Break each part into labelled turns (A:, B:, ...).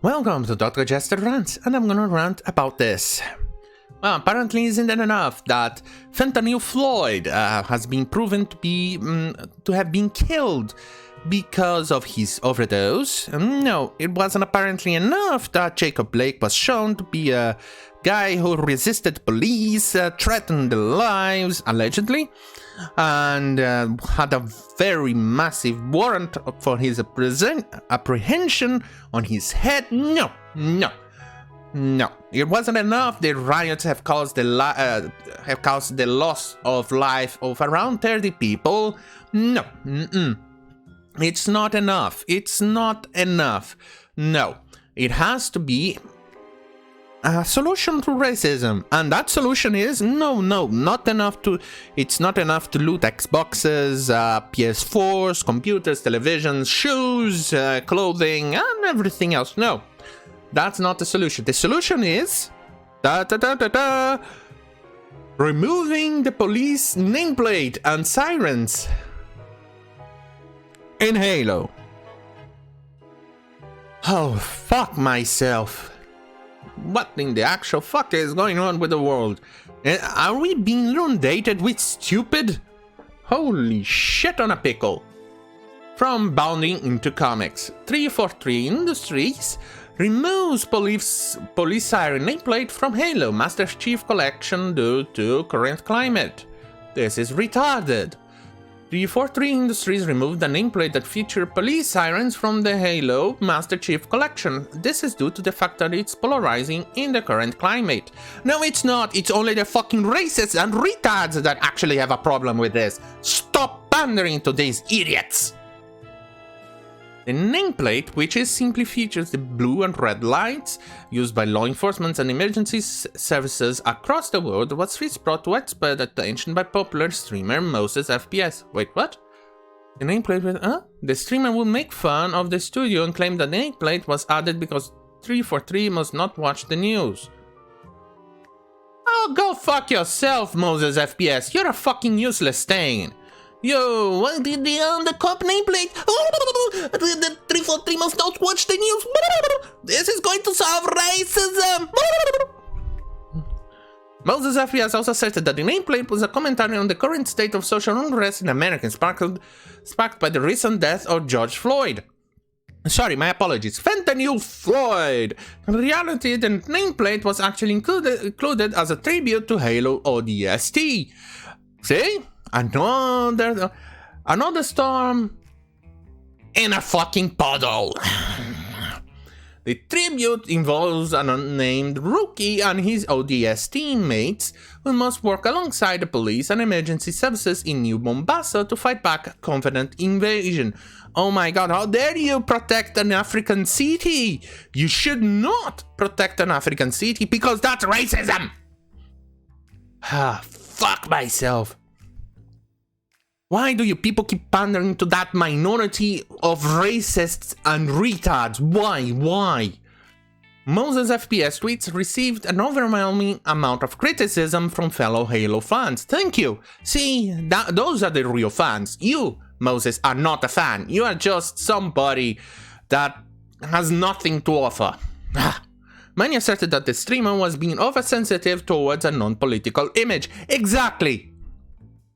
A: Welcome to Dr. Jester Rants, and I'm gonna rant about this. Well, apparently isn't it enough that Fentanyl Floyd has been proven to have been killed because of his overdose? No, it wasn't apparently enough that Jacob Blake was shown to be a guy who resisted police, threatened their lives, allegedly, and had a very massive warrant for his apprehension on his head. No. It wasn't enough. The riots have caused the loss of life of around 30 people. No. It's not enough. No. It has to be a solution to racism, and that solution is it's not enough to loot Xboxes, PS4s, computers, televisions, shoes, clothing, and everything else. No, that's not the solution. The solution is removing the police nameplate and sirens in Halo. Oh, fuck myself. What in the actual fuck is going on with the world? Are we being inundated with stupid? Holy shit on a pickle. From bounding into comics, 343 Industries removes police siren nameplate from Halo Master Chief Collection due to current climate. This is retarded. 343 Industries removed the nameplate that featured police sirens from the Halo Master Chief Collection. This is due to the fact that it's polarizing in the current climate. No, it's not. It's only the fucking racists and retards that actually have a problem with this. Stop pandering to these idiots! The nameplate, which simply features the blue and red lights used by law enforcement and emergency services across the world, was first brought to widespread attention by popular streamer Moses FPS. Wait, what? The nameplate with, The streamer would make fun of the studio and claim that the nameplate was added because 343 must not watch the news. Oh, go fuck yourself, Moses FPS. You're a fucking useless thing. Yo, what did the cop nameplate? The 343 must not watch the news. This is going to solve racism. Moses FPS also asserted that the nameplate was a commentary on the current state of social unrest in America, sparked by the recent death of George Floyd. Sorry, my apologies. Fentanyl Floyd. In reality, the nameplate was actually included as a tribute to Halo ODST. See? Another storm in a fucking puddle. The tribute involves an unnamed rookie and his ODS teammates who must work alongside the police and emergency services in New Mombasa to fight back a confident invasion. Oh my god, how dare you protect an African city? You should not protect an African city because that's racism. Fuck myself. Why do you people keep pandering to that minority of racists and retards? Why? Moses FPS tweets received an overwhelming amount of criticism from fellow Halo fans. Thank you. See, those are the real fans. You, Moses, are not a fan. You are just somebody that has nothing to offer. Many asserted that the streamer was being oversensitive towards a non-political image. Exactly.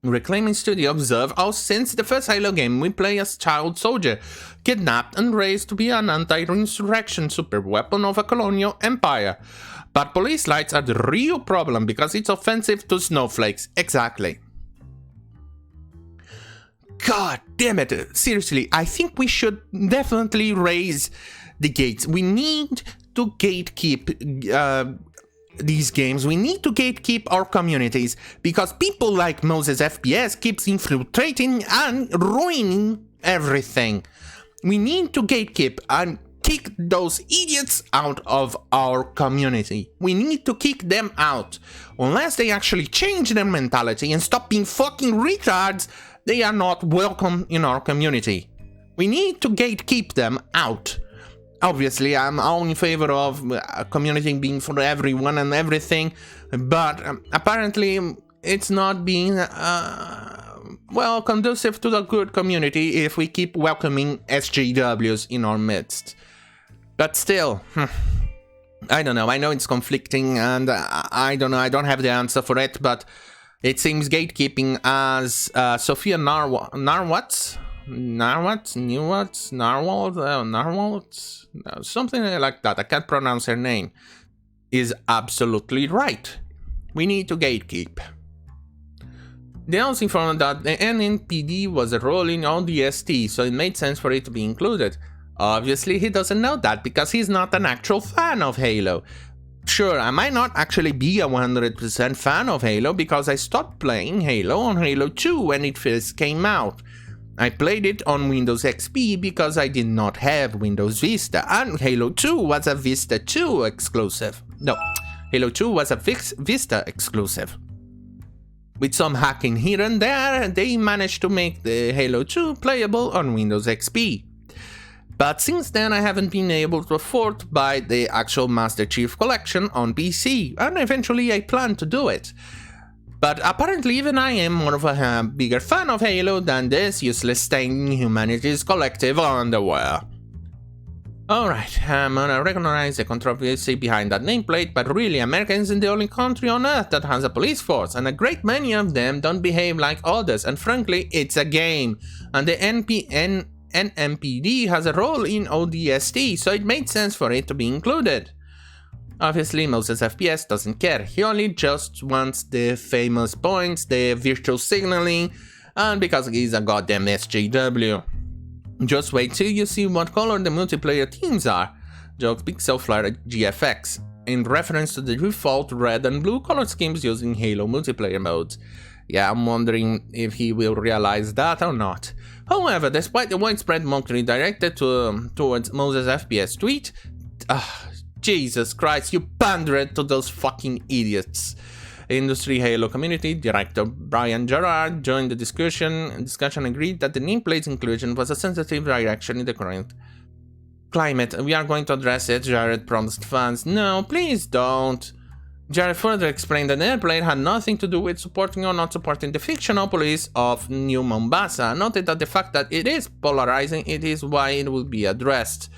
A: Reclaiming Studio observed how since the first Halo game we play as child soldier, kidnapped and raised to be an anti-insurrection superweapon of a colonial empire. But police lights are the real problem because it's offensive to snowflakes. Exactly. God damn it. Seriously, I think we should definitely raise the gates. We need to gatekeep these games. We need to gatekeep our communities because people like Moses FPS keeps infiltrating and ruining everything. We need to gatekeep and kick those idiots out of our community. We need to kick them out. Unless they actually change their mentality and stop being fucking retards, they are not welcome in our community. We need to gatekeep them out. Obviously, I'm all in favor of community being for everyone and everything, but apparently it's not being, conducive to the good community if we keep welcoming SJWs in our midst. But still, I don't know. I know it's conflicting, and I don't know. I don't have the answer for it, but it seems gatekeeping as Sophia Narwat, something like that. I can't pronounce her name. Is absolutely right. We need to gatekeep. They also informed that the NNPD was a role in ODST, so it made sense for it to be included. Obviously, he doesn't know that because he's not an actual fan of Halo. Sure, I might not actually be a 100% fan of Halo because I stopped playing Halo on Halo 2 when it first came out. I played it on Windows XP because I did not have Windows Vista, and Halo 2 was a Vista 2 exclusive. No, Halo 2 was a Vista exclusive. With some hacking here and there, they managed to make the Halo 2 playable on Windows XP. But since then I haven't been able to afford to buy the actual Master Chief Collection on PC, and eventually I plan to do it. But apparently even I am more of a bigger fan of Halo than this useless stain in humanity's collective underwear. Alright, I'm gonna recognize the controversy behind that nameplate, but really America isn't the only country on Earth that has a police force, and a great many of them don't behave like others, and frankly, it's a game, and the NMPD has a role in ODST, so it made sense for it to be included. Obviously, Moses FPS doesn't care, he only just wants the famous points, the virtual signaling, and because he's a goddamn SJW. Just wait till you see what color the multiplayer teams are. Jokes Pixel Flare GFX, in reference to the default red and blue color schemes used in Halo multiplayer modes. Yeah, I'm wondering if he will realize that or not. However, despite the widespread mockery directed towards Moses FPS tweet, Jesus Christ, you pandered to those fucking idiots. Industry Halo community director Brian Gerard joined the discussion agreed that the nameplate's inclusion was a sensitive direction in the current climate. We are going to address it, Jared promised fans. No, please don't. Jared further explained that the nameplate had nothing to do with supporting or not supporting the fictional police of New Mombasa, noted that the fact that it is polarizing, it is why it will be addressed.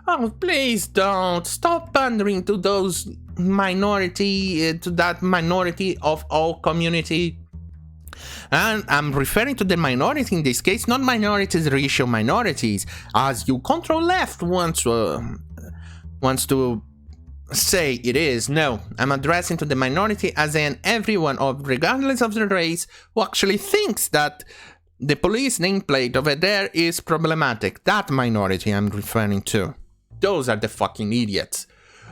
A: Oh, please don't. Stop pandering to those to that minority of all community. And I'm referring to the minority in this case, not minorities, racial minorities, as you control left wants to say it is. No, I'm addressing to the minority as in everyone regardless of the race who actually thinks that the police nameplate over there is problematic. That minority I'm referring to. Those are the fucking idiots.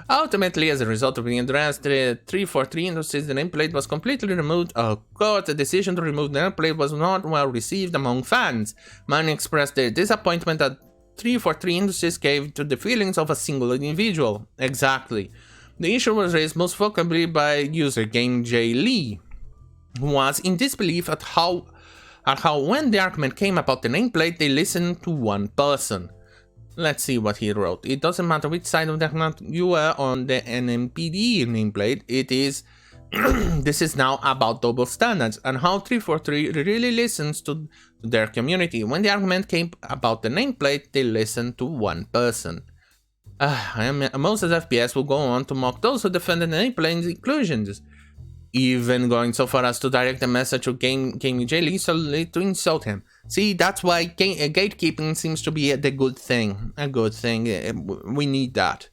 A: Ultimately, as a result of being addressed, the 343 Industries, the nameplate was completely removed. Oh god, the decision to remove the nameplate was not well received among fans. Many expressed their disappointment that 343 Industries gave to the feelings of a single individual. Exactly. The issue was raised most vocably by user Game J. Lee, who was in disbelief at how when the argument came about the nameplate, they listened to one person. Let's see what he wrote. It doesn't matter which side of the argument you were on the NMPD nameplate, it is this is now about double standards and how 343 really listens to their community. When the argument came about the nameplate, they listened to one person. Moses FPS will go on to mock those who defended the nameplate's inclusions, even going so far as to direct a message to Game J. Lee to insult him. See, that's why gatekeeping seems to be the good thing. A good thing. We need that.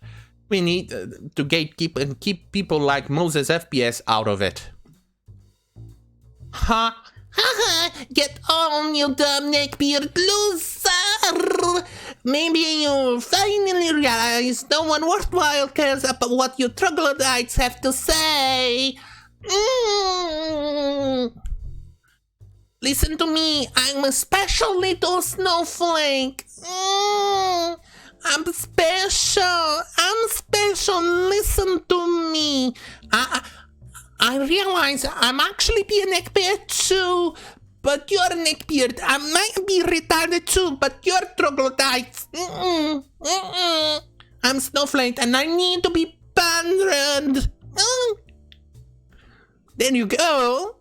A: We need to gatekeep and keep people like Moses FPS out of it. Ha! Ha! Get on, you dumb neckbeard loser! Maybe you finally realize no one worthwhile cares about what you troglodytes have to say. Listen to me, I'm a special little snowflake. I'm special, listen to me. I realize I'm actually be a neckbeard too, but you're a neckbeard. I might be retarded too, but you're troglodytes. I'm snowflake and I need to be pandered. There you go.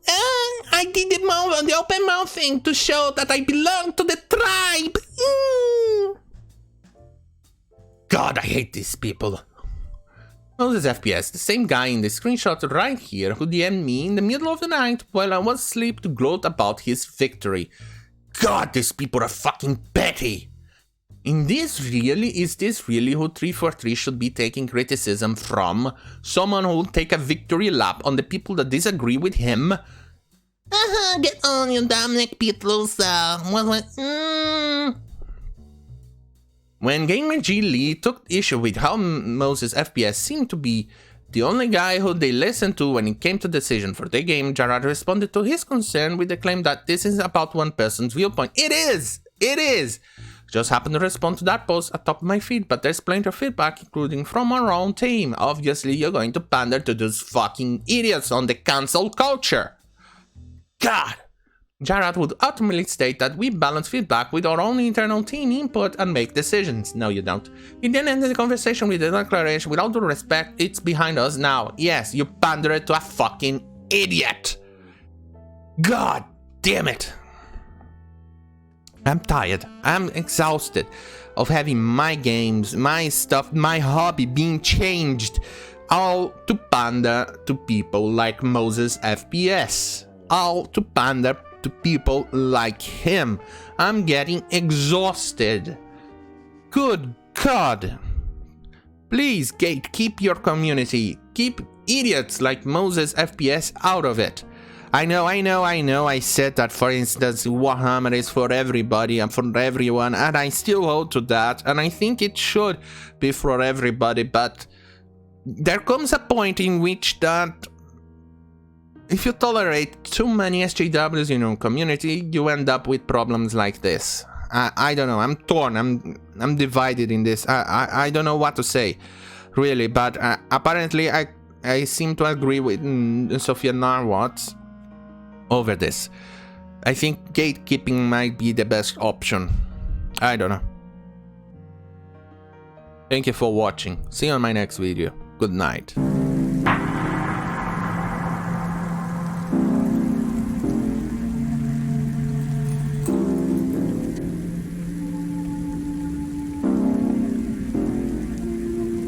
A: I did the open mouth thing to show that I belong to the tribe. God, I hate these people. Moses FPS, the same guy in the screenshot right here who DM'd me in the middle of the night while I was asleep to gloat about his victory. God, these people are fucking petty. Is this really who 343 should be taking criticism from? Someone who will take a victory lap on the people that disagree with him? Get on, you damn neck people, When Gamer G Lee took issue with how Moses FPS seemed to be the only guy who they listened to when it came to decision for the game, Jared responded to his concern with the claim that this is about one person's viewpoint. It is! It is! Just happened to respond to that post at top of my feed, but there's plenty of feedback, including from our own team. Obviously, you're going to pander to those fucking idiots on the cancel culture. God! Jared would ultimately state that we balance feedback with our own internal team input and make decisions. No, you don't. He then ended the conversation with a declaration, with all due respect, it's behind us now. Yes, you pandered to a fucking idiot. God damn it. I'm tired. I'm exhausted of having my games, my stuff, my hobby being changed all to pander to people like Moses FPS. All to pander to people like him. I'm getting exhausted. Good God. Please, gatekeep your community. Keep idiots like Moses FPS out of it. I know. I said that, for instance, Warhammer is for everybody and for everyone, and I still hold to that, and I think it should be for everybody, but there comes a point in which that if you tolerate too many SJWs in your community, you end up with problems like this. I don't know, I'm torn, I'm divided in this. I don't know what to say, really, but apparently I seem to agree with Sophia Narwat over this. I think gatekeeping might be the best option. I don't know. Thank you for watching. See you on my next video. Good night.